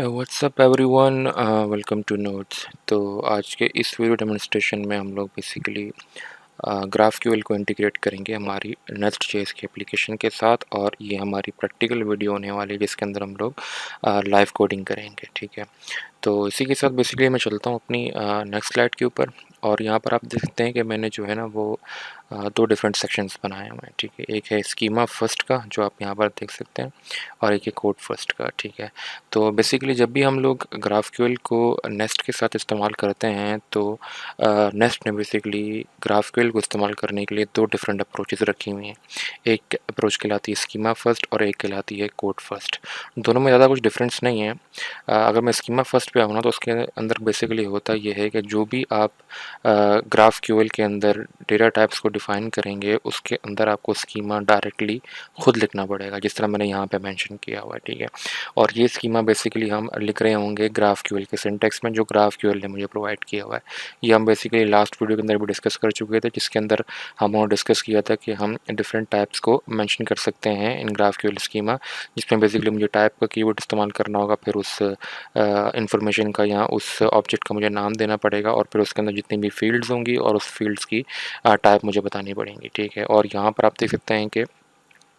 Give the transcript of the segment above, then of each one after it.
WhatsApp everyone, welcome to notes. तो आज के इस वीडियो डेमोन्स्ट्रेशन में हम लोग बेसिकली ग्राफक्यूएल को इंटीग्रेट करेंगे हमारी नेस्ट जेएस की एप्लीकेशन के साथ, और ये हमारी प्रैक्टिकल वीडियो होने वाली है जिसके अंदर हम लोग लाइव कोडिंग करेंगे। ठीक है, तो इसी के साथ बेसिकली मैं चलता हूँ अपनी नेक्स्ट स्लाइड के ऊपर। और यहाँ पर आप देख सकते हैं कि मैंने जो है ना वो दो डिफरेंट सेक्शंस बनाए हुए हैं। ठीक है, एक है स्कीमा फर्स्ट का जो आप यहाँ पर देख सकते हैं, और एक है कोड फर्स्ट का। ठीक है, तो बेसिकली जब भी हम लोग ग्राफक्यूएल को नेस्ट के साथ इस्तेमाल करते हैं तो नेस्ट ने बेसिकली ग्राफक्यूएल को इस्तेमाल करने के लिए दो डिफरेंट अप्रोचेस रखी हुई हैं। एक अप्रोच कहलाती है स्कीमा फर्स्ट और एक कहलाती है कोड फर्स्ट। दोनों में ज़्यादा कुछ डिफरेंस नहीं है। अगर मैं स्कीमा फर्स्ट पे आऊँ ना तो उसके अंदर बेसिकली होता ये है कि जो भी आप ग्राफक्यूएल के अंदर डेटा टाइप्स को डिफ़ाइन करेंगे उसके अंदर आपको स्कीमा डायरेक्टली खुद लिखना पड़ेगा, जिस तरह मैंने यहाँ पे मेंशन किया हुआ है। ठीक है, और ये स्कीमा बेसिकली हम लिख रहे होंगे ग्राफक्यूएल के सिंटैक्स में जो ग्राफक्यूएल ने मुझे प्रोवाइड किया हुआ है। ये हम बेसिकली लास्ट वीडियो के अंदर भी डिस्कस कर चुके थे, जिसके अंदर हमने डिस्कस किया था कि हम डिफरेंट टाइप्स को मेंशन कर सकते हैं इन ग्राफक्यूएल स्कीमा, जिसमें बेसिकली मुझे टाइप का कीवर्ड इस्तेमाल करना होगा, फिर उस इंफॉर्मेशन का या उस ऑब्जेक्ट का मुझे नाम देना पड़ेगा, और फिर उसके अंदर जितनी भी फील्ड्स होंगी और उस फील्ड्स की टाइप मुझे बतानी पड़ेंगी। ठीक है, और यहाँ पर आप देख सकते हैं कि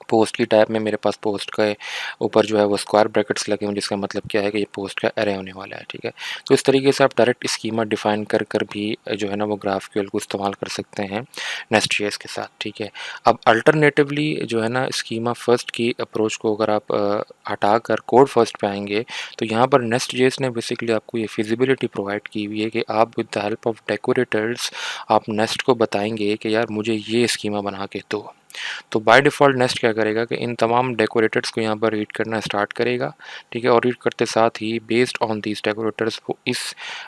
पोस्ट की टाइप में मेरे पास पोस्ट के ऊपर जो है वो स्क्वायर ब्रैकेट्स लगे हुए, जिसका मतलब क्या है कि ये पोस्ट का एरे होने वाला है। ठीक है, तो इस तरीके से आप डायरेक्ट स्कीमा डिफाइन कर कर भी जो है ना वो ग्राफक्यूएल को इस्तेमाल कर सकते हैं नेस्ट जेएस के साथ। ठीक है, अब अल्टरनेटिवली जो है ना स्कीमा फर्स्ट की अप्रोच को अगर आप हटा कर कोड फर्स्ट पे आएंगे तो यहाँ पर नेस्ट जेएस ने बेसिकली आपको ये फिजिबिलिटी प्रोवाइड की हुई है कि आप with the help of decorators आप नेस्ट को बताएंगे कि यार मुझे ये स्कीमा बना के दो। तो बाय डिफ़ॉल्ट नेस्ट क्या करेगा कि इन तमाम डेकोरेटर्स को यहाँ पर रीड करना स्टार्ट करेगा। ठीक है, और रीड करते साथ ही बेस्ड ऑन दीज डेकोरेटर्स वो इस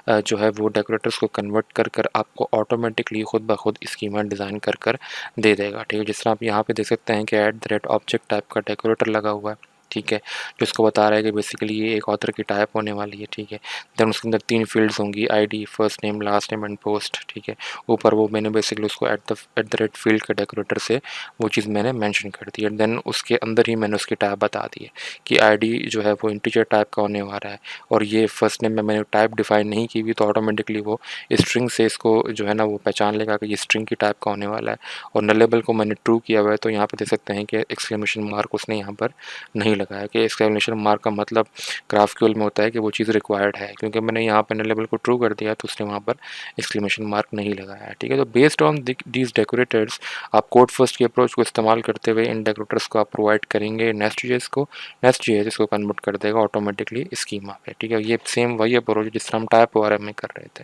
जो है वो डेकोरेटर्स को कन्वर्ट कर कर आपको ऑटोमेटिकली खुद ब खुद स्कीमा डिज़ाइन कर कर दे देगा। ठीक है, जिस तरह आप यहाँ पे देख सकते हैं कि at the rate object type का डेकोरेटर लगा हुआ है। ठीक है, जो इसको बता रहा है कि बेसिकली ये एक ऑथर की टाइप होने वाली है। ठीक है, देन उसके अंदर तीन फील्ड्स होंगी, ID, first name, last name and post. ठीक है, ऊपर वो मैंने बेसिकली उसको एट द रेट फील्ड के डेकोरेटर से वो चीज़ मैंने मेंशन कर दी है। देन उसके अंदर ही मैंने उसकी टाइप बता दी है कि आईडी जो है वो इंटीजर टाइप का होने वाला है, और ये फर्स्ट नेम में मैंने टाइप डिफाइन नहीं की हुई, तो ऑटोमेटिकली वो स्ट्रिंग से इसको जो है ना वो पहचान लेगा कि ये स्ट्रिंग की टाइप का होने वाला है। और नलेबल को मैंने ट्रू किया हुआ है, तो यहाँ पे देख सकते हैं कि एक्सक्लेमेशन मार्क उसने यहाँ पर नहीं लगाया, कि एक्सक्लेमेशन मार्क का मतलब ग्राफक्यूएल में होता है कि वो चीज़ रिक्वायर्ड है। क्योंकि मैंने यहाँ पर नलेबल को ट्रू कर दिया तो उसने वहाँ पर एक्सक्लेमेशन मार्क नहीं लगाया है। ठीक है, तो बेस्ड ऑन दीज डेकोरेटर्स आप कोड फर्स्ट की अप्रोच को इस्तेमाल करते हुए इन डेकोरेटर्स को आप प्रोवाइड करेंगे नेस्ट जेएस को। नेस्ट जेएस इसको कन्वर्ट कर देगा ऑटोमेटिकली स्कीमा पे। ठीक है, ये सेम वही अप्रोच है जिस तरह हम टाइप ओआरएम में कर रहे थे,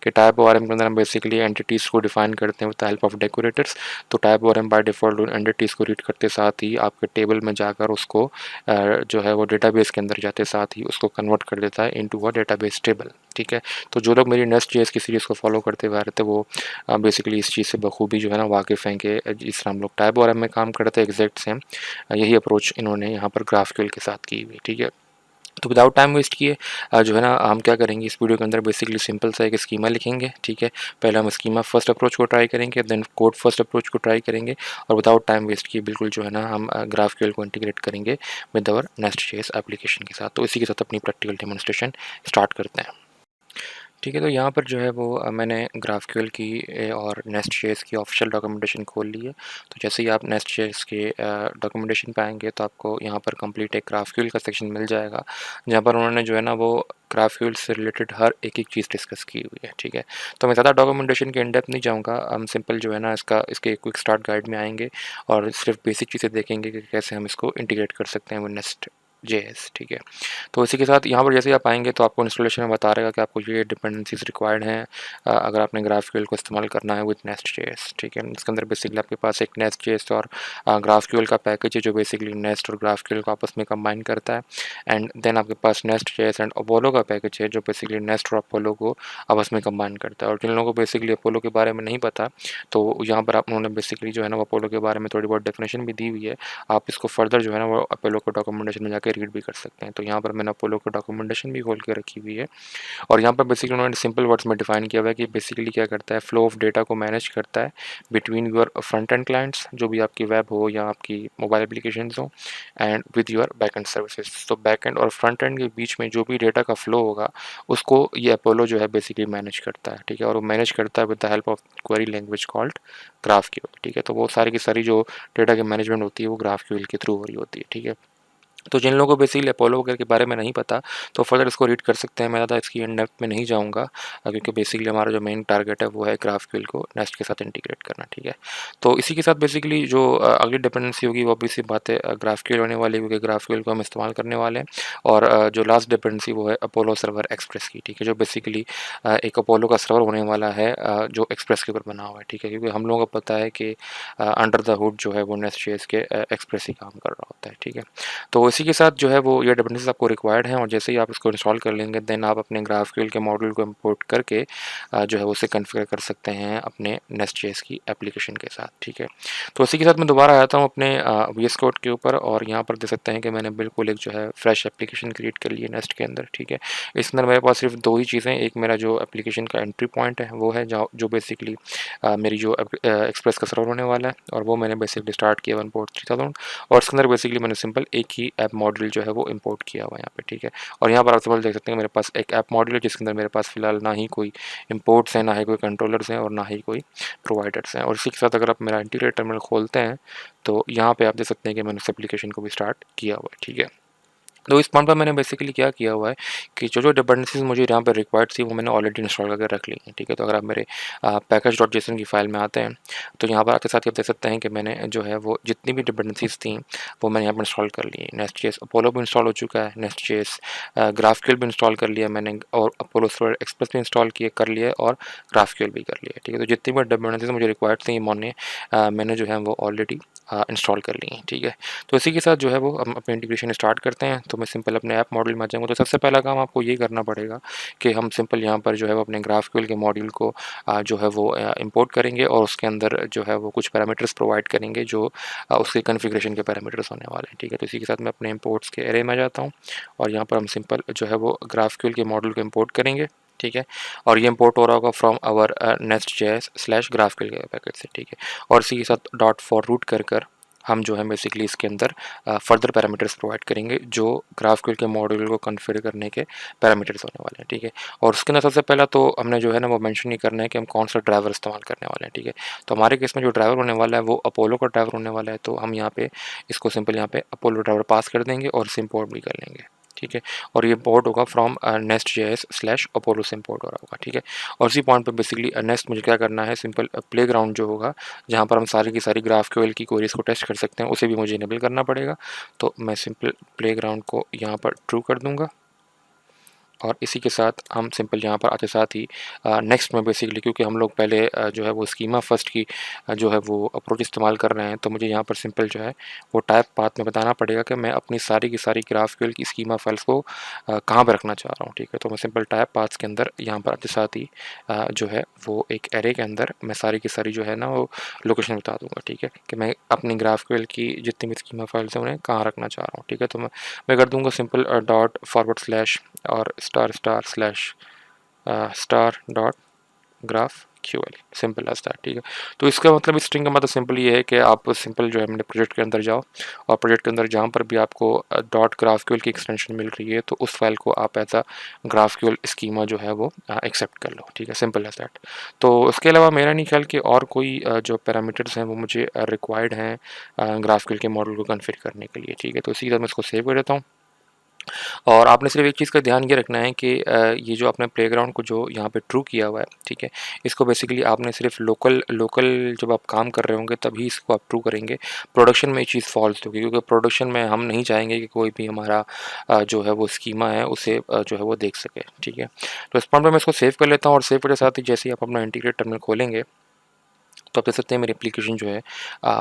कि टाइप ओआरएम के अंदर हम बेसिकली एंटिटीज़ को डिफाइन करते हैं with the help of decorators. तो टाइप ओआरएम बाय डिफॉल्ट उन एंटिटीज़ को रीड करते साथ ही आपके टेबल में जाकर उसको जो है वो डेटाबेस के अंदर जाते साथ ही उसको कन्वर्ट कर देता है इनटू अ डेटाबेस टेबल। ठीक है, तो जो लोग मेरी नेस्ट जेएस की सीरीज़ को फॉलो करते हुए आ रहे थे वो बेसिकली इस चीज़ से बखूबी जो है ना वाकिफ़ हैं कि जिस तरह हम लोग टाइप ओआरएम में काम करते हैं एग्जैक्ट सेम यही अप्रोच इन्होंने यहाँ पर ग्राफक्यूएल के साथ की हुई। ठीक है, तो विदाउट टाइम वेस्ट किए जो है ना हम क्या करेंगे इस वीडियो के अंदर बेसिकली सिंपल सा एक स्कीमा लिखेंगे। ठीक है, पहले हम स्कीमा फर्स्ट अप्रोच को ट्राई करेंगे, देन कोड फर्स्ट अप्रोच को ट्राई करेंगे, और विदाउट टाइम वेस्ट किए बिल्कुल जो है ना हम ग्राफक्यूएल को इंटीग्रेट करेंगे with our Nest JS application के साथ। तो इसी के साथ अपनी प्रैक्टिकल डेमोन्स्ट्रेशन स्टार्ट करते हैं। ठीक है, तो यहाँ पर जो है वो मैंने ग्राफक्यूएल की और नेस्ट जेएस की ऑफिशियल डॉक्यूमेंटेशन खोल ली है। तो जैसे ही आप नेस्ट जेएस के डॉक्यूमेंटेशन पे आएंगे तो आपको यहाँ पर कंप्लीट एक ग्राफक्यूएल का सेक्शन मिल जाएगा, जहाँ पर उन्होंने जो है ना वो ग्राफक्यूएल से रिलेटेड हर एक चीज़ डिस्कस की हुई है। ठीक है, तो मैं ज़्यादा डॉक्यूमेंटेशन के इन डेप्थ नहीं जाऊँगा, हम सिंपल जो है ना इसके क्विक स्टार्ट गाइड में आएंगे और सिर्फ बेसिक चीज़ें देखेंगे कि कैसे हम इसको इंटीग्रेट कर सकते हैं वो नेस्ट जेएस। ठीक है, तो इसी के साथ यहाँ पर जैसे ही आप आएंगे तो आपको इंस्टॉलेशन में बता रहेगा कि आपको ये डिपेंडेंसीज रिक्वायर्ड हैं अगर आपने ग्राफक्यूएल को इस्तेमाल करना है विद नेस्ट जेएस। ठीक है, इसके अंदर बेसिकली आपके पास एक नेस्ट जेएस और ग्राफक्यूएल का पैकेज है जो बेसिकली नेस्ट और ग्राफक्यूएल को आपस में कंबाइन करता है। एंड देन आपके पास नेस्ट जेएस एंड अपोलो का पैकेज है जो बेसिकली नेस्ट और अपोलो को आपस में कंबाइन करता है। और जिन लोगों को बेसिकली अपोलो के बारे में नहीं पता तो यहाँ पर आप उन्होंने बेसिकली जो है ना अपोलो के बारे में थोड़ी बहुत डेफिनेशन भी दी हुई है, आप इसको फर्दर जो है ना वो अपोलो को डॉक्यूमेंटेशन में जाके रीड भी कर सकते हैं। तो यहाँ पर मैंने अपोलो का डॉक्यूमेंटेशन भी खोल के रखी हुई है और यहाँ पर बेसिकली उन्होंने सिंपल वर्ड्स में डिफाइन किया हुआ है कि बेसिकली क्या करता है, फ्लो ऑफ डेटा को मैनेज करता है between your front end clients, जो भी आपकी वेब हो या आपकी मोबाइल एप्लीकेशन हो, and with your back and services. तो बैक एंड और फ्रंट एंड के बीच में जो भी डेटा का फ्लो होगा उसको ये अपोलो जो है बेसिकली मैनेज करता है, ठीक है। और वो मैनेज करता है with the help of query language called GraphQL, ठीक है। तो वो सारी की सारी जो डेटा की मैनेजमेंट होती है वो GraphQL के थ्रू हो रही होती है, ठीक है। तो जिन लोगों को बेसिकली अपोलो वगैरह के बारे में नहीं पता तो फर्दर इसको रीड कर सकते हैं। मैं ज़्यादा इसकी इन डेप्थ में नहीं जाऊँगा क्योंकि बेसिकली हमारा जो मेन टारगेट है वो है GraphQL को नेस्ट के साथ इंटीग्रेट करना, ठीक है। तो इसी के साथ बेसिकली जो अगली डिपेंडेंसी होगी वो ऑब्वियस सी बात है GraphQL होने वाली है, क्योंकि GraphQL को हम इस्तेमाल करने वाले हैं। और जो लास्ट डिपेंडेंसी वो है अपोलो सर्वर एक्सप्रेस की, ठीक है, जो बेसिकली एक अपोलो का सर्वर होने वाला है जो एक्सप्रेस के ऊपर बना हुआ है, ठीक है। क्योंकि हम लोगों को पता है कि अंडर द हुड जो है वो नेस्ट.js के एक्सप्रेस ही काम कर रहा होता है, ठीक है। तो इसी के साथ जो है वो ये डिपेंडेंसीज आपको रिक्वायर्ड हैं और जैसे ही आप इसको इंस्टॉल कर लेंगे देन आप अपने GraphQL के मॉड्यूल को इंपोर्ट करके जो है उसे कॉन्फ़िगर कर सकते हैं अपने नेस्ट.js की एप्लीकेशन के साथ, ठीक है। तो इसी के साथ मैं दोबारा आया हूँ अपने VS कोड के ऊपर और यहाँ पर देख सकते हैं कि मैंने बिल्कुल एक जो है फ्रेश एप्लीकेशन क्रिएट कर ली है नेस्ट के अंदर, ठीक है। इस अंदर मेरे पास सिर्फ दो ही चीज़ें, एक मेरा जो एप्लीकेशन का एंट्री पॉइंट है वो है जो बेसिकली मेरी जो एक्सप्रेस का सर्वर होने वाला है और वो मैंने बेसिकली स्टार्ट किया 1.3000 और इसके अंदर बेसिकली मैंने सिंपल एक ही ऐप मॉड्यूल जो है वो इंपोर्ट किया हुआ है यहाँ पे, ठीक है। और यहाँ पर आप सिंपल देख सकते हैं मेरे पास एक ऐप मॉड्यूल है जिसके अंदर मेरे पास फिलहाल ना ही कोई इंपोर्ट्स हैं, ना ही कोई कंट्रोलर्स हैं और ना ही कोई प्रोवाइडर्स हैं। और इसी के साथ अगर आप मेरा इंटीग्रेट टर्मिनल खोलते हैं तो यहाँ पे आप देख सकते हैं कि मैंने उस एप्लीकेशन को भी स्टार्ट किया हुआ है, ठीक है। तो इस पॉइंट पर मैंने बेसिकली क्या किया हुआ है कि जो डिपेंडेंसीज मुझे यहाँ पर रिक्वायर्ड थी वो मैंने ऑलरेडी इंस्टॉल करके रख ली हैं, ठीक है। तो अगर आप मेरे package.json की फाइल में आते हैं तो यहाँ पर आते साथ ही आप देख सकते हैं कि मैंने जो है वो जितनी भी डिपेंडेंसीज थी वो मैंने यहाँ पर इंस्टॉल कर ली है। नेस्ट.js अपोलो भी इंस्टॉल हो चुका है, नेस्ट.js GraphQL भी इंस्टॉल कर लिया मैंने और अपोलो सर्वर एक्सप्रेस भी इंस्टॉल किए कर लिया और GraphQL भी कर लिया, ठीक है। तो जितनी भी डिपेंडेंसीज मुझे रिक्वायर्ड थी मैंने जो है वो ऑलरेडी इंस्टॉल कर ली हैं, ठीक है। तो इसी के साथ जो है वो हम अपने इंटीग्रेशन स्टार्ट करते हैं। तो मैं सिंपल अपने ऐप मॉड्यूल में आ जाऊँगा। तो सबसे पहला काम आपको ये करना पड़ेगा कि हम सिंपल यहाँ पर जो है वो अपने GraphQL के मॉड्यूल को जो है वो इंपोर्ट करेंगे और उसके अंदर जो है वो कुछ पैरामीटर्स प्रोवाइड करेंगे जो उसके कॉन्फ़िगरेशन के पैरामीटर्स होने वाले हैं, ठीक है। तो इसी के साथ मैं अपने इंपोर्ट्स के एरे में आ जाता हूँ और यहाँ पर हम सिंपल जो है वो GraphQL के मॉड्यूल को इंपोर्ट करेंगे, ठीक है। और ये इंपोर्ट हो रहा होगा फ्रॉम आवर nest.js/GraphQL के पैकेज से, ठीक है। और इसी के साथ .for root कर हम जो है बेसिकली इसके अंदर फर्दर पैरामीटर्स प्रोवाइड करेंगे जो GraphQL के मॉड्यूल को कॉन्फ़िगर करने के पैरामीटर्स होने वाले हैं, ठीक है। और उसके अंदर सबसे पहला तो हमने जो है ना वो मेंशन नहीं करना है कि हम कौन सा ड्राइवर इस्तेमाल करने वाले हैं, ठीक है। तो हमारे केस में जो ड्राइवर होने वाला है वो अपोलो का ड्राइवर होने वाला है। तो हम यहाँ पे इसको सिंपल यहाँ पे अपोलो ड्राइवर पास कर देंगे और इसे इम्पोर्ट भी कर लेंगे, ठीक है। और ये इम्पोर्ट होगा फ्रॉम nest.js/अपोलो से इम्पोर्ट हो रहा होगा, ठीक है। और इसी पॉइंट पे बेसिकली नेक्स्ट मुझे क्या करना है, सिंपल प्लेग्राउंड जो होगा जहाँ पर हम सारी की सारी GraphQL की क्वेरीज को टेस्ट कर सकते हैं उसे भी मुझे इनेबल करना पड़ेगा। तो मैं सिंपल प्लेग्राउंड को यहाँ पर ट्रू कर दूँगा और इसी के साथ हम सिंपल यहाँ पर आते साथ ही नेक्स्ट में बेसिकली क्योंकि हम लोग पहले जो है वो स्कीमा फर्स्ट की जो है वो अप्रोच इस्तेमाल कर रहे हैं तो मुझे यहाँ पर सिंपल जो है वो टाइप पाथ में बताना पड़ेगा कि मैं अपनी सारी की सारी GraphQL की स्कीमा फाइल्स को कहाँ पर रखना चाह रहा हूँ, ठीक है। तो मैं सिंपल टाइप पाथ्स के अंदर यहाँ पर आते साथ ही जो है वो एक एरे के अंदर मैं सारी की सारी जो है ना वो लोकेशन बता दूँगा, ठीक है, कि मैं अपनी GraphQL की जितनी भी स्कीमा फाइल्स हैं उन्हें कहाँ रखना चाह रहा हूँ, ठीक है। तो मैं कर दूँगा सिंपल .// और */*****GraphQL सिंपल एज दैट, ठीक है। तो इसका मतलब इस स्ट्रिंग का मतलब सिंपल ये है कि आप सिंपल जो है अपने प्रोजेक्ट के अंदर जाओ और प्रोजेक्ट के अंदर जहाँ पर भी आपको .GraphQL की एक्सटेंशन मिल रही है तो उस फाइल को आप एज अ GraphQL स्कीमा जो है वो एक्सेप्ट कर लो, ठीक है, सिंपल एज दैट। तो इसके अलावा मेरा नहीं ख्याल कि और कोई जो पैरामीटर्स हैं वो मुझे रिक्वायर्ड हैं GraphQL के मॉडल को कॉन्फ़िगर करने के लिए, ठीक है। तो इसी तरह मैं इसको सेव कर देता हूँ। और आपने सिर्फ एक चीज़ का ध्यान ये रखना है कि ये जो आपने प्लेग्राउंड को जो यहाँ पे ट्रू किया हुआ है, ठीक है, इसको बेसिकली आपने सिर्फ लोकल लोकल जब आप काम कर रहे होंगे तभी इसको आप ट्रू करेंगे। प्रोडक्शन में ये चीज़ फॉल्स होगी क्योंकि प्रोडक्शन में हम नहीं चाहेंगे कि कोई भी हमारा जो है वो स्कीमा है उसे जो है वो देख सके, ठीक है। तो इस पॉइंट पर मैं इसको सेव कर लेता हूँ और सेव करने के साथ ही जैसे ही आप अपना इंटीग्रेट टर्मिनल खोलेंगे तो आप देख सकते हैं मेरी एप्लीकेशन जो है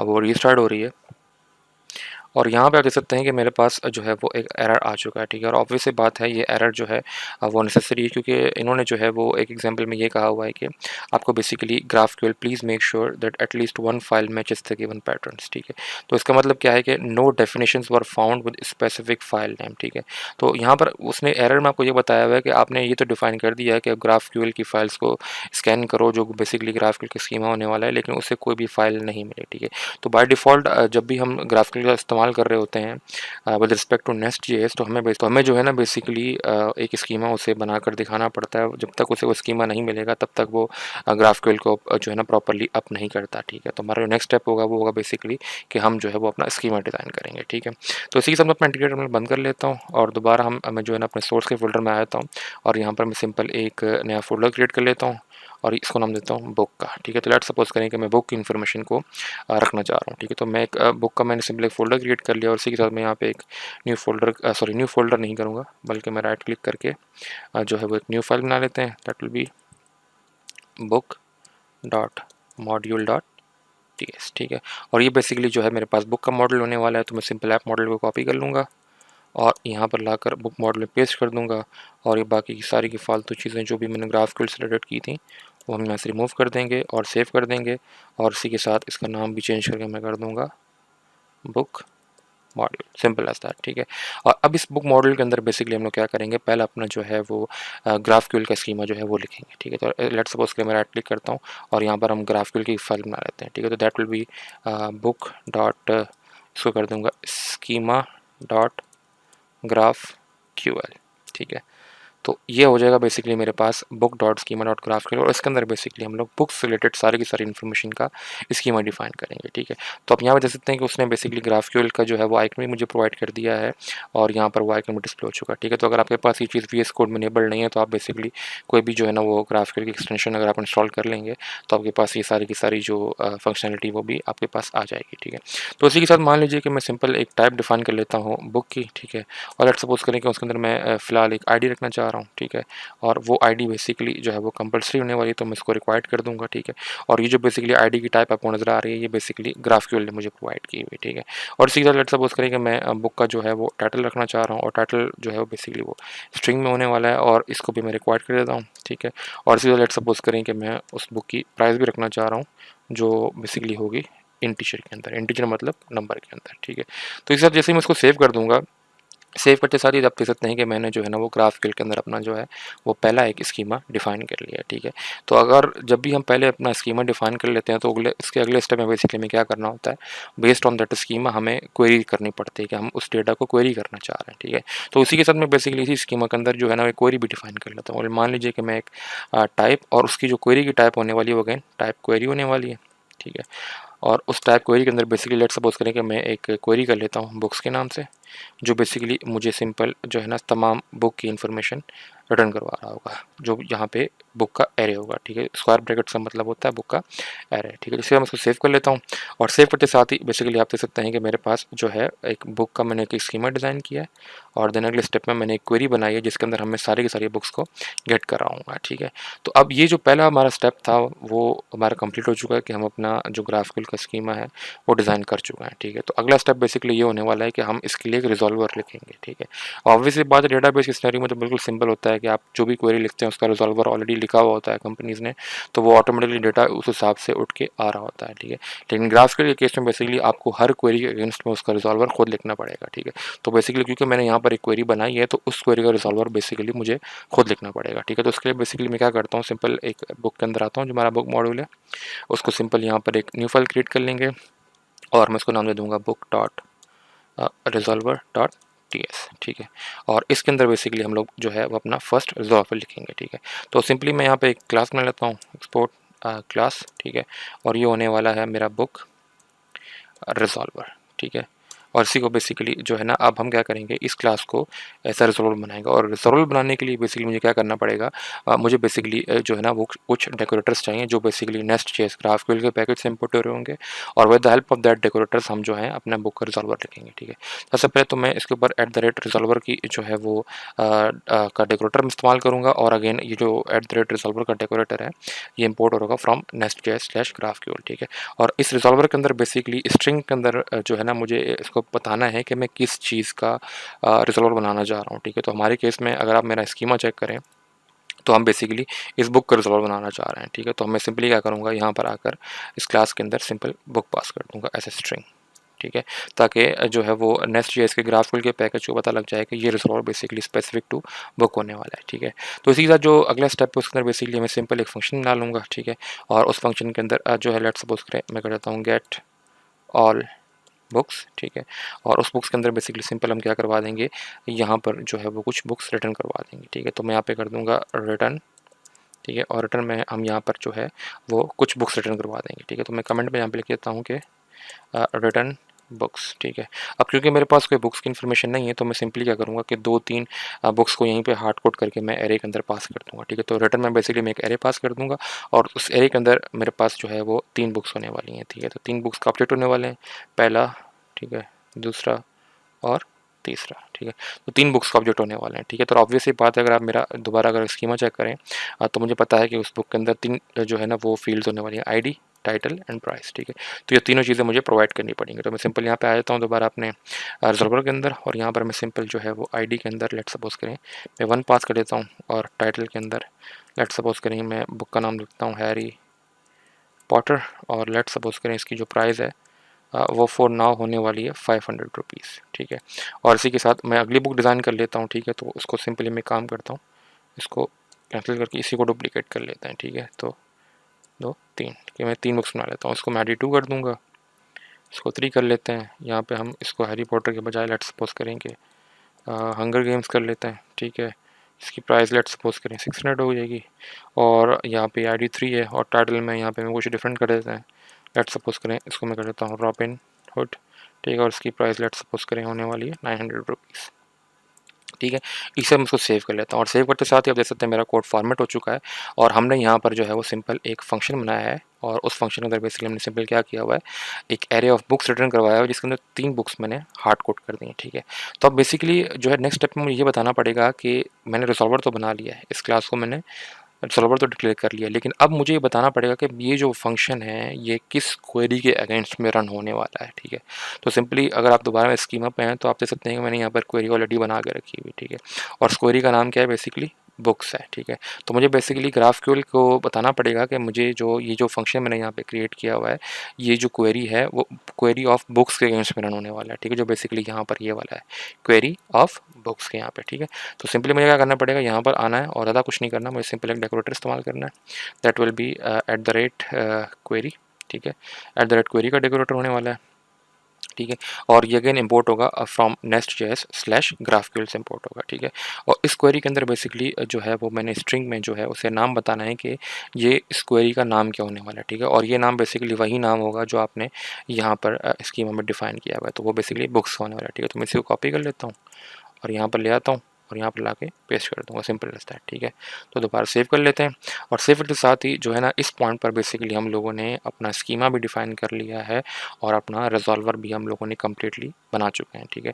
वो रीस्टार्ट हो रही है और यहाँ पे आप देख सकते हैं कि मेरे पास जो है वो एक एरर आ चुका है, ठीक है। और ऑब्वियस सी बात है ये एरर जो है वो नेसेसरी है, क्योंकि इन्होंने जो है वो एक एग्जांपल में ये कहा हुआ है कि आपको basically GraphQL please make sure that at least one file matches the given patterns, ठीक है। तो इसका मतलब क्या है कि no definitions were found with specific file name, ठीक है। तो यहाँ पर उसने एरर में आपको ये बताया हुआ है कि आपने ये तो डिफाइन कर दिया है कि GraphQL की फाइल्स को स्कैन करो जो बेसिकली GraphQL का स्कीमा होने वाला है, लेकिन उससे कोई भी फाइल नहीं मिले, ठीक है। तो बाय डिफ़ॉल्ट जब भी हम GraphQL का इस्तेमाल कर रहे होते हैं विद रिस्पेक्ट टू नेस्ट.js, तो हमें जो है ना बेसिकली एक स्कीमा उसे बनाकर दिखाना पड़ता है। जब तक उसे वो स्कीमा नहीं मिलेगा तब तक वो GraphQL को जो है ना प्रॉपर्ली अप नहीं करता, ठीक है। तो हमारा जो नेक्स्ट स्टेप होगा वो होगा बेसिकली कि हम जो है वो अपना स्कीमा डिज़ाइन करेंगे, ठीक है। तो इसी के साथ मैं अपना इंटीग्रेटर टर्मिनल बंद कर लेता हूँ और दोबारा मैं जो है ना अपने सोर्स के फ़ोल्डर में आता हूँ और यहाँ पर मैं सिंपल एक नया फ़ोल्डर क्रिएट कर लेता हूँ और इसको नाम देता हूँ बुक का, ठीक है। तो लेट्स सपोज करें कि मैं बुक की इन्फॉर्मेशन को रखना चाह रहा हूँ, ठीक है। तो मैं एक बुक का मैंने सिंपल एक फ़ोल्डर क्रिएट कर लिया और इसी के साथ मैं यहाँ पे एक न्यू फ़ोल्डर नहीं करूँगा, बल्कि मैं राइट क्लिक करके जो है वो एक न्यू फाइल बना लेते हैं। That will be book dot module dot ts, ठीक है। और ये बेसिकली जो है मेरे पास बुक का मॉडल होने वाला है, तो मैं सिंपल ऐप मॉडल को कॉपी कर लूँगा और यहाँ पर लाकर बुक मॉडल में पेस्ट कर दूँगा और ये बाकी की सारी की फालतू चीज़ें जो भी मैंने GraphQL से रिलेटेड की थी वो हम यहाँ से रिमूव कर देंगे और सेव कर देंगे और इसी के साथ इसका नाम भी चेंज करके मैं कर दूँगा book module, simple as that, ठीक है। और अब इस बुक मॉड्यूल के अंदर बेसिकली हम लोग क्या करेंगे, पहले अपना जो है वो GraphQL का स्कीमा जो है वो लिखेंगे, ठीक है। तो लेट्स सपोज कि मैं राइट क्लिक करता हूँ और यहाँ पर हम GraphQL की फाइल बना लेते हैं, ठीक है। तो that will be book dot इसको कर दूँगा स्कीमा डॉट GraphQL, ठीक है। तो ये हो जाएगा बेसिकली मेरे पास book dot schema dot GraphQL और इसके अंदर बेसिकली हम लोग बुक्स रिलेटेड सारी की सारी इन्फॉर्मेशन का स्कीमा डिफाइन करेंगे, ठीक है। तो आप यहाँ पे देख सकते हैं कि उसने बेसिकली GraphQL का जो है वो आइकन भी मुझे प्रोवाइड कर दिया है और यहाँ पर वो आइकन भी डिस्प्ले हो चुका है, ठीक है। तो अगर आपके पास ये चीज़ VS कोड में इनेबल्ड नहीं है तो आप बेसिकली कोई भी जो है ना वो GraphQL की एक्सटेंशन अगर आप इंस्टॉल कर लेंगे तो आपके पास ये सारी की सारी जो फंक्शनलिटी वो भी आपके पास आ जाएगी, ठीक है। तो इसी के साथ मान लीजिए कि मैं सिंपल एक टाइप डिफाइन कर लेता हूँ बुक की, ठीक है। और लेट्स सपोज करें कि उसके अंदर मैं फ़िलहाल एक ID रखना चाह रहा हूँ, ठीक है। और वो ID बेसिकली जो है वो कंपल्सरी होने वाली है, तो मैं इसको रिक्वायर्ड कर दूंगा, ठीक है। और ये जो बेसिकली ID की टाइप आपको नज़र आ रही है ये बेसिकली GraphQL ने मुझे प्रोवाइड की हुई, ठीक है। और सीधा लेट्स सपोज करें कि मैं बुक का जो है वो टाइटल रखना चाह रहा हूँ और टाइटल जो है वो बेसिकली वो स्ट्रिंग में होने वाला है और इसको भी मैं रिक्वायर्ड कर देता हूँ, ठीक है। और सीधा लेट्स सपोज करें कि मैं उस बुक की प्राइस भी रखना चाह रहा हूँ जो बेसिकली होगी इंटीजर के अंदर, इंटीजर मतलब नंबर के अंदर, ठीक है। तो इस साथ जैसे ही मैं इसको सेव कर दूंगा, सेव करते साथ ही आप देख सकते हैं कि मैंने जो है ना वो GraphQL के अंदर अपना जो है वो पहला एक स्कीमा डिफाइन कर लिया है, ठीक है। तो अगर जब भी हम पहले अपना स्कीमा डिफाइन कर लेते हैं तो इसके अगले स्टेप में बेसिकली में क्या करना होता है, बेस्ड ऑन दैट स्कीमा हमें क्वेरी करनी पड़ती है कि हम उस डेटा को क्वेरी करना चाह रहे हैं, ठीक है। तो उसी के साथ मैं बेसिकली इसी स्कीमा के अंदर जो है ना वो क्वेरी भी डिफाइन कर लेता हूँ। और मान लीजिए कि मैं एक टाइप और उसकी जो क्वेरी की टाइप होने वाली है वो अगेन टाइप क्वेरी होने वाली है, ठीक है। और उस टाइप क्वेरी के अंदर बेसिकली लेट्स सपोज करें कि मैं एक क्वेरी कर लेता हूँ बुक्स के नाम से, जो बेसिकली मुझे सिंपल जो है ना तमाम बुक की इन्फॉर्मेशन रिटर्न करवा रहा होगा, जो यहाँ पे बुक का एरे होगा, ठीक है। स्क्वायर ब्रैकेट का मतलब होता है बुक का एरे, ठीक है। जिससे मैं उसको सेव कर लेता हूँ और सेव करते साथ ही बेसिकली आप देख सकते हैं कि मेरे पास जो है एक बुक का मैंने एक स्कीमा डिज़ाइन किया है और देन अगले स्टेप में मैंने एक क्वेरी बनाई है जिसके अंदर हमें सारी की सारी बुक्स को गेट कराऊंगा, ठीक है। तो अब ये जो पहला हमारा स्टेप था वो हमारा कंप्लीट हो चुका है कि हम अपना जो GraphQL का स्कीमा है वो डिज़ाइन कर चुका है, ठीक है। तो अगला स्टेप बेसिकली ये होने वाला है कि हम इसके लिए एक रिजॉल्वर लिखेंगे, ठीक है। ऑब्वियसली बात डेटाबेस की सिनेरियो में तो बिल्कुल सिंपल होता है कि आप जो भी क्वेरी लिखते हैं उसका रिजॉल्वर ऑलरेडी लिखा हुआ होता है कंपनीज़ ने, तो वो ऑटोमेटिकली डेटा उस हिसाब से उठ के आ रहा होता है, ठीक है। लेकिन GraphQL के केस में बेसिकली आपको हर क्वेरी के अगेंस्ट में उसका रिजॉल्वर खुद लिखना पड़ेगा, ठीक है। तो बेसिकली क्योंकि मैंने यहाँ पर एक क्वेरी बनाई है तो उस क्वेरी का रिजॉल्वर बेसिकली मुझे खुद लिखना पड़ेगा, ठीक है। तो उसके लिए बेसिकली मैं क्या करता हूँ, सिंपल एक बुक के अंदर आता हूँ जो हमारा बुक मॉड्यूल है, उसको सिंपल यहाँ पर एक न्यू फाइल क्रिएट कर लेंगे और मैं उसको नाम दे दूँगा book dot resolver dot ts, ठीक है। और इसके अंदर बेसिकली हम लोग जो है वो अपना फर्स्ट रिजॉल्वर लिखेंगे, ठीक है। तो सिंपली मैं यहाँ पे एक क्लास बना लेता हूँ एक्सपोर्ट क्लास, ठीक है। और ये होने वाला है मेरा बुक रिजॉल्वर, ठीक है। और इसी को बेसिकली जो है ना अब हम क्या करेंगे, इस क्लास को ऐसा रिजॉल्वर बनाएंगे और रिजॉल्वर बनाने के लिए बेसिकली मुझे क्या करना पड़ेगा, मुझे बेसिकली जो है ना वो कुछ डेकोरेटर्स चाहिए जो बेसिकली नेस्ट.js GraphQL के पैकेज से इंपोर्ट हो रहे होंगे और with the help of that decorators हम जो है अपना बुक का रिजॉल्वर लिखेंगे, ठीक है। सबसे पहले तो मैं इसके ऊपर @रिजॉल्वर की जो है वो का डेकोरेटर इस्तेमाल करूँगा और अगेन ये जो @रिजॉल्वर का डेकोरेटर है ये इंपोर्ट होगा फ्रॉम नेस्ट.js/GraphQL, ठीक है। और इस रिजॉल्वर के अंदर बेसिकली स्ट्रिंग के अंदर जो है ना मुझे इसको को बताना है कि मैं किस चीज़ का रिज़ॉल्वर बनाना चाह रहा हूँ, ठीक है। तो हमारे केस में अगर आप मेरा स्कीमा चेक करें तो हम बेसिकली इस बुक का रिज़ॉल्वर बनाना चाह रहे हैं, ठीक है। तो मैं सिंपली क्या करूँगा, यहाँ पर आकर इस क्लास के अंदर सिंपल बुक पास कर दूँगा एज ए स्ट्रिंग, ठीक है, ताकि जो है वो नेस्ट.जेएस के ग्राफकल के पैकेज को पता लग जाए कि ये resolver basically specific to book होने वाला है, ठीक है। तो इसी के साथ जो अगला स्टेप है उसके अंदर बेसिकली मैं सिंपल एक फंक्शन बना लूँगा, ठीक है। और उस फंक्शन के अंदर जो है लेट्स सपोज करें मैं कर देता हूँ गेट ऑल बुक्स, ठीक है। और उस बुक्स के अंदर बेसिकली सिंपल हम क्या करवा देंगे, यहाँ पर जो है वो कुछ बुक्स रिटर्न करवा देंगे, ठीक है। तो मैं यहाँ पे कर दूँगा रिटर्न, ठीक है। और रिटर्न में हम यहाँ पर जो है वो कुछ बुक्स रिटर्न करवा देंगे, ठीक है। तो मैं कमेंट में यहाँ पे लिख देता हूँ कि रिटर्न बुक्स, ठीक है। अब क्योंकि मेरे पास कोई बुक्स की इन्फॉर्मेशन नहीं है तो मैं सिंपली क्या करूँगा कि 2-3 बुक्स को यहीं पे हार्ड कोड करके मैं एरे के अंदर पास कर दूँगा, ठीक है। तो रिटर्न में बेसिकली मैं एक एरे पास कर दूँगा और उस एरे के अंदर मेरे पास जो है वो 3 बुक्स होने वाली हैं, ठीक है। तो 3 बुक्स का ऑब्जेक्ट होने वाले हैं, पहला, ठीक है, दूसरा और तीसरा, ठीक है। तो 3 बुक्स का ऑब्जेक्ट होने वाले हैं, ठीक है। तो ऑब्वियस सी बात है, अगर आप मेरा दोबारा अगर स्कीमा चेक करें तो मुझे पता है कि उस बुक के अंदर 3 जो है ना वो फील्ड्स होने वाली हैं, आईडी, टाइटल एंड प्राइस, ठीक है। तो ये तीनों चीज़ें मुझे प्रोवाइड करनी पड़ेंगी। तो मैं सिंपल यहाँ पे आ जाता हूँ दोबारा अपने रिज़ॉल्वर के अंदर और यहाँ पर मैं सिंपल जो है वो आईडी के अंदर लेट्स सपोज करें मैं 1 पास कर देता हूँ और टाइटल के अंदर लेट्स सपोज करें मैं बुक का नाम लिखता हूँ हैरी पॉटर और लेट्स सपोज करें इसकी जो प्राइस है वो फॉर नाउ होने वाली है 500 रुपीज़, ठीक है। और इसी के साथ मैं अगली बुक डिज़ाइन कर लेता हूँ, ठीक है। तो उसको सिंपली मैं काम करता हूँ, इसको कैंसिल करके इसी को डुप्लीकेट कर लेते हैं, ठीक है। तो 2 3, ठीक है, मैं 3 बुक्स बना लेता हूँ, इसको मैं आईडी 2 कर दूँगा, इसको 3 कर लेते हैं। यहाँ पे हम इसको हैरी पॉटर के बजाय लेट्स सपोज करेंगे हंगर गेम्स कर लेते हैं, ठीक है। इसकी प्राइस लेट्स सपोज करें 600 हो जाएगी और यहाँ पे आईडी 3 है और टाइटल में यहाँ पे मैं कुछ डिफरेंट कर देते हैं, लेट्स सपोज करें इसको मैं कर देता हूँ रॉबिन हुड, ठीक है। और इसकी प्राइस लेट्स सपोज करें होने वाली है 900 रुपीज़, ठीक है। इसे हम इसको सेव कर लेता हूँ और सेव करते साथ ही आप देख सकते हैं मेरा कोड फॉर्मेट हो चुका है और हमने यहाँ पर जो है वो सिंपल एक फंक्शन बनाया है और उस फंक्शन के अंदर बेसिकली हमने सिंपल क्या किया हुआ है, एक एरे ऑफ बुक्स रिटर्न करवाया है जिसके अंदर 3 बुक्स मैंने हार्ड कोड कर दी हैं, ठीक है। तो अब बेसिकली जो है नेक्स्ट स्टेप में मुझे ये बताना पड़ेगा कि मैंने रिजॉल्वर तो बना लिया है, इस क्लास को मैंने रिजॉल्वर तो डिक्लेयर कर लिया, लेकिन अब मुझे ये बताना पड़ेगा कि ये जो फंक्शन है ये किस क्वेरी के अगेंस्ट में रन होने वाला है, ठीक है। तो सिंपली अगर आप दोबारा स्कीमा पे हैं तो आप देख सकते हैं कि मैंने यहाँ पर क्वेरी ऑलरेडी बना के रखी हुई, ठीक है। और उस क्वेरी का नाम क्या है, बेसिकली बुक्स है, ठीक है। तो मुझे बेसिकली ग्राफक्यूएल को बताना पड़ेगा कि मुझे जो ये जो फंक्शन मैंने यहाँ पे क्रिएट किया हुआ है, ये जो क्वेरी है वो क्वेरी ऑफ बुक्स के अगेंस्ट में रन होने वाला है, ठीक है। जो बेसिकली यहाँ पर ये वाला है क्वेरी ऑफ बुक्स के यहाँ पे, ठीक है। तो सिंपली मुझे क्या करना पड़ेगा, यहाँ पर आना है और ज़्यादा कुछ नहीं करना, मुझे सिंपल एक डेकोरेटर इस्तेमाल करना है, that will be at the rate query, ठीक है। एट द रेट क्वेरी का डेकोरेटर होने वाला है, ठीक है। और ये अगेन इंपोर्ट होगा फ्रॉम नेस्ट.जेएस स्लैश ग्राफक्यूएल से इंपोर्ट होगा, ठीक है। और इस क्वेरी के अंदर बेसिकली जो है वो मैंने स्ट्रिंग में जो है उसे नाम बताना है कि ये इस क्वेरी का नाम क्या होने वाला है, ठीक है। और ये नाम बेसिकली वही नाम होगा जो आपने यहाँ पर स्कीमा में डिफाइन किया हुआ है, तो वो बेसिकली बुक्स होने वाला है, ठीक है। तो मैं इसी को कॉपी कर लेता हूँ और यहाँ पर ले आता हूँ और यहाँ पर लाके पेस्ट कर दूँगा, सिंपल रहता है, ठीक है। तो दोबारा सेव कर लेते हैं और सेव करते साथ ही जो है ना इस पॉइंट पर बेसिकली हम लोगों ने अपना स्कीमा भी डिफाइन कर लिया है और अपना रिजॉल्वर भी हम लोगों ने कम्प्लीटली बना चुके हैं, ठीक है।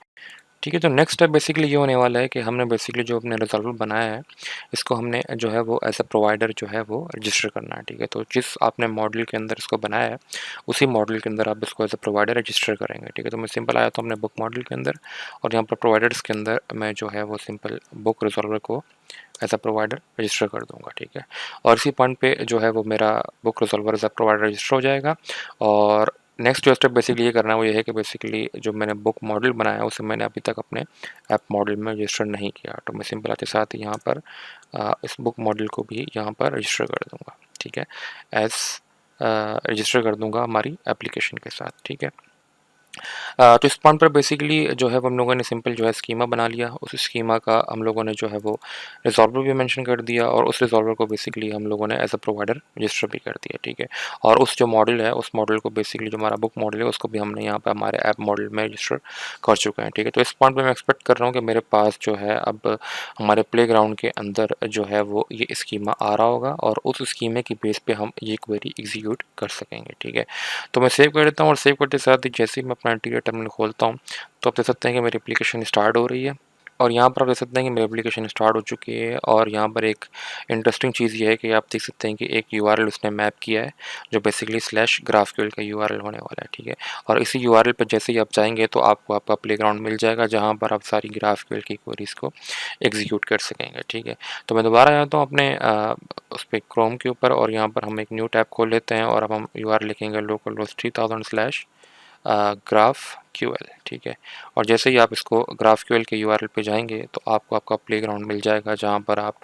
ठीक है, तो नेक्स्ट स्टेप बेसिकली ये होने वाला है कि हमने बेसिकली जो अपने रिज़ॉल्वर बनाया है, इसको हमने जो है वो एज़ अ प्रोवाइडर जो है वो रजिस्टर करना है, ठीक है। तो जिस आपने मॉडल के अंदर इसको बनाया है, उसी मॉडल के अंदर आप इसको एज़ अ प्रोवाइडर रजिस्टर करेंगे, ठीक है। तो मैं सिंपल आया तो हमने बुक मॉडल के अंदर और यहाँ पर प्रोवाइडर्स के अंदर मैं जो है वो सिंपल बुक रिज़ॉल्वर को एज़ अ प्रोवाइडर रजिस्टर कर दूँगा, ठीक है। और इसी पॉइंट पे जो है वो मेरा book resolver as a provider register हो जाएगा और नेक्स्ट जो स्टेप बेसिकली ये करना है वो ये है कि बेसिकली जो मैंने बुक मॉडल बनाया है उसे मैंने अभी तक अपने ऐप मॉडल में रजिस्टर नहीं किया, तो मैं सिंपल आते साथ ही यहाँ पर इस बुक मॉडल को भी यहाँ पर रजिस्टर कर दूँगा, ठीक है। एज़ रजिस्टर कर दूँगा हमारी एप्लीकेशन के साथ, ठीक है। तो इस पॉइंट पर बेसिकली जो है वो हम लोगों ने सिंपल जो है स्कीमा बना लिया, उस स्कीमा का हम लोगों ने जो है वो रिज़ॉल्वर भी मेंशन कर दिया और उस रिज़ॉल्वर को बेसिकली हम लोगों ने एज़ अ प्रोवाइडर रजिस्टर भी कर दिया, ठीक है। और उस जो मॉडल है उस मॉडल को बेसिकली जो हमारा बुक मॉडल है उसको भी हमने यहाँ पे हमारे ऐप मॉडल में रजिस्टर कर चुके हैं, ठीक है। तो इस पॉइंट पर मैं एक्सपेक्ट कर रहा हूँ कि मेरे पास जो है अब हमारे प्लेग्राउंड के अंदर जो है वो ये स्कीमा आ रहा होगा और उस स्कीमे की बेस पे हम ये क्वेरी एग्जीक्यूट कर सकेंगे, ठीक है। तो मैं सेव कर देता हूँ और सेव करते साथ ही जैसे ही मैं अपना इंटीरियर टर्मिनल खोलता हूँ तो आप देख सकते हैं कि मेरी एप्लीकेशन स्टार्ट हो रही है, और यहाँ पर आप देख सकते हैं कि मेरी एप्लीकेशन स्टार्ट हो चुकी है और यहाँ पर एक इंटरेस्टिंग चीज़ ये है कि आप देख सकते हैं कि एक यूआरएल उसने मैप किया है जो बेसिकली स्लैश ग्राफक्यूएल का यूआरएल होने वाला है, ठीक है। और इसी यूआरएल पर जैसे ही आप जाएंगे तो आपको आपका प्लेग्राउंड मिल जाएगा जहाँ पर आप सारी ग्राफक्यूएल की क्वेरीज को एग्जीक्यूट कर सकेंगे, ठीक है। तो मैं दोबारा आता हूँ अपने उस पर क्रोम के ऊपर और यहाँ पर हम एक न्यू टैब खोल लेते हैं और अब हम यूआरएल लिखेंगे local host 3000 slash graph QL, ठीक है। और जैसे ही आप इसको ग्राफ क्यूएल के यूआरएल पे जाएंगे तो आपको आपका प्लेग्राउंड मिल जाएगा जहाँ पर आप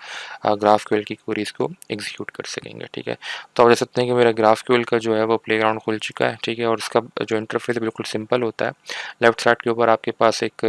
ग्राफ क्यूएल की क्वेरीज को एग्जीक्यूट कर सकेंगे, ठीक है। तो आप देख सकते हैं कि मेरा ग्राफ क्यूएल का जो है वो प्लेग्राउंड खुल चुका है, ठीक है। और इसका जो इंटरफेस बिल्कुल सिंपल होता है। लेफ्ट साइड के ऊपर आपके पास एक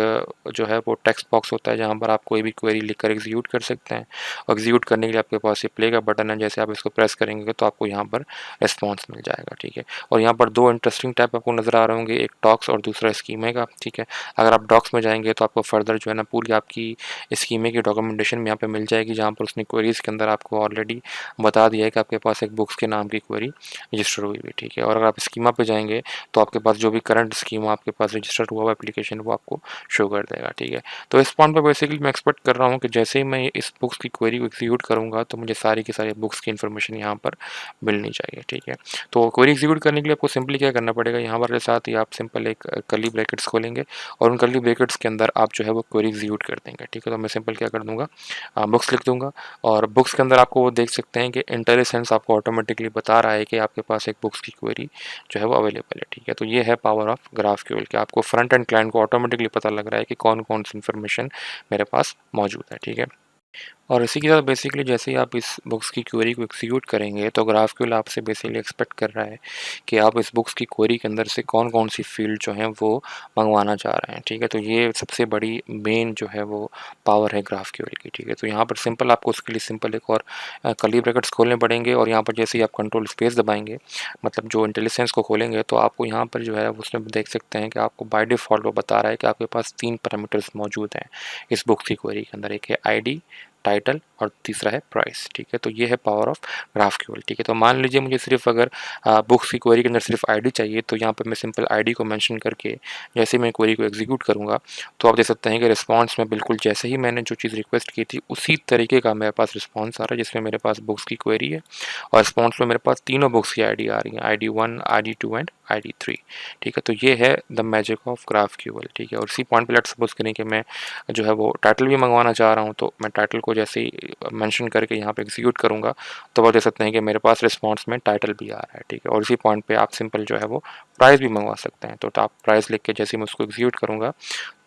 जो है वो टेक्स्ट बॉक्स होता है जहाँ पर आप कोई भी क्वेरी लिख कर एग्जीक्यूट कर सकते हैं। और एग्जीक्यूट करने के लिए आपके पास ये प्ले का बटन है, जैसे आप इसको प्रेस करेंगे तो आपको यहाँ पर रिस्पॉन्स मिल जाएगा, ठीक है। और यहाँ पर दो इंटरेस्टिंग टैब आपको नज़र आ रहे होंगे, एक डॉक्स और दूसरा स्कीमे का, ठीक है। अगर आप डॉक्स में जाएंगे तो आपको फर्दर जो है ना पूरी आपकी स्कीमे की डॉक्यूमेंटेशन में यहाँ पे मिल जाएगी जहाँ पर उसने क्वेरीज के अंदर आपको ऑलरेडी बता दिया है कि आपके पास एक बुक्स के नाम की क्वेरी रजिस्टर हुई हुई, ठीक है। और अगर आप स्कीमा पे जाएंगे तो आपके पास जो भी करंट स्कीमा आपके पास रजिस्टर्ड हुआ हुआ एप्लीकेशन वो आपको शो कर देगा, ठीक है। तो इस पॉइंट पर बेसिकली मैं एक्सपेक्ट कर रहा हूँ कि जैसे ही मैं इस बुक्स की क्वेरी को एग्जीक्यूट करूँगा तो मुझे सारी की सारी बुक्स की इन्फॉर्मेशन यहाँ पर मिलनी चाहिए, ठीक है। तो क्वेरी एग्जीक्यूट करने के लिए आपको सिंपली क्या करना पड़ेगा, यहाँ पर के साथ ही आप सिंपल एक कर्ली ब्रैकेट्स खोलेंगे और उन कर्ली ब्रैकेट्स के अंदर आप जो है वो क्वेरी एग्जीक्यूट कर देंगे, ठीक है। तो मैं सिंपल क्या कर दूंगा, बुक्स लिख दूंगा और बुक्स के अंदर आपको वो देख सकते हैं कि इंटेलिजेंस आपको ऑटोमेटिकली बता रहा है कि आपके पास एक बुक्स की क्वेरी जो है वो अवेलेबल है, ठीक है। तो ये है पावर ऑफ ग्राफक्यूएल के आपको फ्रंट एंड क्लाइंट को ऑटोमेटिकली पता लग रहा है कि कौन कौन सी इन्फॉर्मेशन मेरे पास मौजूद है, ठीक है। और इसी के साथ बेसिकली जैसे ही आप इस बुक्स की क्वेरी को एग्जीक्यूट करेंगे तो ग्राफक्यूएल आपसे बेसिकली एक्सपेक्ट कर रहा है कि आप इस बुक्स की क्वेरी के अंदर से कौन कौन सी फील्ड जो हैं वो मंगवाना चाह रहे हैं, ठीक है। तो ये सबसे बड़ी मेन जो है वो पावर है ग्राफक्यूएल की, ठीक है। तो यहाँ पर सिंपल आपको उसके लिए सिंपल एक और कर्ली ब्रैकेट्स खोलने पड़ेंगे और यहाँ पर जैसे ही आप कंट्रोल स्पेस दबाएंगे, मतलब जो इंटेलिजेंस को खोलेंगे तो आपको यहाँ पर जो है उसमें देख सकते हैं कि आपको बाय डिफ़ॉल्ट वो बता रहा है कि आपके पास 3 पैरामीटर्स मौजूद हैं इस बुक्स की क्वेरी के अंदर। एक है आईडी, टाइटल और तीसरा है प्राइस, ठीक है। तो ये है पावर ऑफ ग्राफक्यूएल, ठीक है। तो मान लीजिए मुझे सिर्फ अगर बुक्स की क्वेरी के अंदर सिर्फ आईडी चाहिए तो यहाँ पर मैं सिंपल आईडी को मेंशन करके जैसे मैं क्वेरी को एग्जीक्यूट करूँगा तो आप देख सकते हैं कि रिस्पॉन्स में बिल्कुल जैसे ही मैंने जो चीज़ रिक्वेस्ट की थी उसी तरीके का मेरे पास रिस्पॉन्स आ रहा है जिसमें मेरे पास बुक्स की क्वेरी है और रिस्पॉन्स में मेरे पास तीनों बुक्स की आईडी आ रही है, ID 1, ID 2 एंड ID 3, ठीक है। तो ये है द मैजिक ऑफ ग्राफक्यूएल, ठीक है। और इसी पॉइंट पर लेट्स सपोज करें कि मैं जो है वो टाइटल भी मंगवाना चाह रहा हूँ तो मैं टाइटल को जैसे ही मेंशन करके यहाँ पे एग्जीक्यूट करूँगा तो आप देख सकते हैं कि मेरे पास रिस्पॉन्स में टाइटल भी आ रहा है, ठीक है। और इसी पॉइंट पे आप सिंपल जो है वो प्राइस भी मंगवा सकते हैं। तो आप प्राइस लिख के जैसे मैं उसको एग्जीक्यूट करूँगा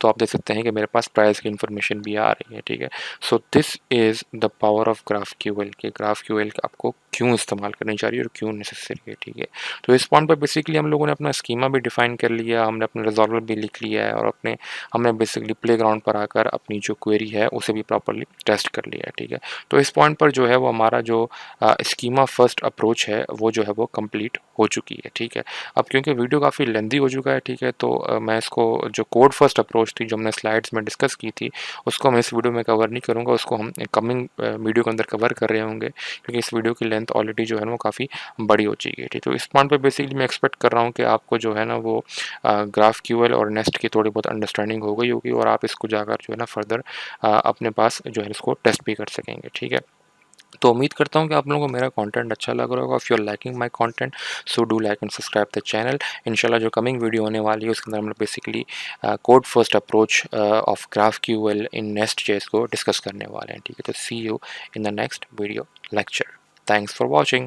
तो आप देख सकते हैं कि मेरे पास प्राइस की इन्फॉर्मेशन भी आ रही है, ठीक है। So this is the power of GraphQL के ग्राफक्यूएल आपको क्यों इस्तेमाल करनी चाहिए और क्यों नेसेसरी है, ठीक है। तो इस पॉइंट पर बेसिकली हम लोगों ने अपना स्कीमा भी डिफाइन कर लिया, हमने अपना रिजॉल्वर भी लिख लिया है और हमने बेसिकली प्लेग्राउंड पर आकर अपनी जो क्वेरी है उसे भी प्रॉपरली टेस्ट कर लिया है, ठीक है। तो इस पॉइंट पर जो है वो हमारा जो स्कीमा फर्स्ट अप्रोच है वो जो है वो कंप्लीट हो चुकी है, ठीक है। अब क्योंकि वीडियो काफ़ी लेंदी हो चुका है, ठीक है, तो मैं इसको जो कोड फर्स्ट अप्रोच थी जो हमने स्लाइड्स में डिस्कस की थी उसको मैं इस वीडियो में कवर नहीं करूँगा, उसको हम कमिंग वीडियो के अंदर कवर कर रहे होंगे क्योंकि इस वीडियो की लेंथ ऑलरेडी जो है ना वो काफ़ी बड़ी हो चुकी है, ठीक। तो इस पॉइंट पे बेसिकली मैं एक्सपेक्ट कर रहा हूँ कि आपको जो है ना वो ग्राफक्यूएल और नेस्ट की थोड़ी बहुत अंडरस्टैंडिंग हो गई होगी और आप इसको जाकर जो है ना फर्दर अपने पास जो है इसको टेस्ट भी कर सकेंगे, ठीक है। तो उम्मीद करता हूँ कि आप लोगों को मेरा कंटेंट अच्छा लग रहा होगा। If you are liking my content so do like and subscribe the channel. इंशाल्लाह जो कमिंग वीडियो होने वाली है उसके अंदर हम लोग basically code first approach of GraphQL in नेस्ट.js को डिस्कस करने वाले हैं, ठीक है। तो see you in the next video lecture. Thanks for watching.